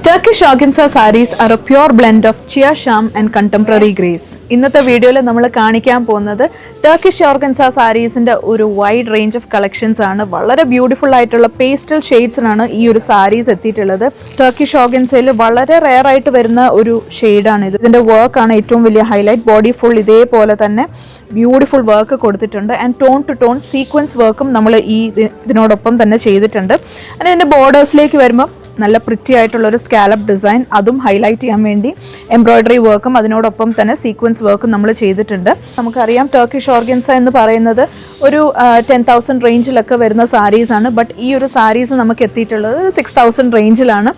Turkish organza sarees are a pure blend of chia charm and contemporary grace. ഇന്നത്തെ വീഡിയോയിൽ നമ്മൾ കാണിക്കാൻ പോകുന്നത് ടർക്കിഷ് ഓർഗൻസ സാരീസിന്റെ ഒരു വൈഡ് റേഞ്ച് ഓഫ് കളക്ഷൻസ് ആണ്. വളരെ ബ്യൂട്ടിഫുൾ ആയിട്ടുള്ള പേസ്റ്റൽ ഷെയ്ഡ്സിനാണ് ഈ ഒരു സാരീസ് എത്തിയിട്ടുള്ളത്. ടർക്കിഷ് ഓർഗൻസയിൽ വളരെ റെയർ ആയിട്ട് വരുന്ന ഒരു ഷെയ്ഡാണ് ഇത്. ഇതിന്റെ വർക്ക് ആണ് ഏറ്റവും വലിയ ഹൈലൈറ്റ്. ബോഡി ഫുൾ ഇതേപോലെ തന്നെ ബ്യൂട്ടിഫുൾ വർക്ക് കൊടുത്തിട്ടുണ്ട് and tone to tone sequence വർക്കും നമ്മൾ ഇതിനോടൊപ്പം തന്നെ ചെയ്തിട്ടുണ്ട്. ആൻഡ് ഇതിന്റെ ബോർഡേഴ്സിലേക്ക് വരുമ്പോൾ നല്ല പ്രിറ്റി ആയിട്ടുള്ള ഒരു സ്കാലപ്പ് ഡിസൈൻ, അതും ഹൈലൈറ്റ് ചെയ്യാൻ വേണ്ടി എംബ്രോയിഡറി വർക്കും അതിനോടൊപ്പം തന്നെ സീക്വൻസ് വർക്കും നമ്മൾ ചെയ്തിട്ടുണ്ട്. നമുക്കറിയാം ടർക്കിഷ് ഓർഗൻസ എന്ന് പറയുന്നത് ഒരു 10,000 റേഞ്ചിലൊക്കെ വരുന്ന സാരീസാണ്. ബട്ട് ഈ ഒരു സാരീസ് നമുക്ക് എത്തിയിട്ടുള്ളത് 6,000 റേഞ്ചിലാണ്.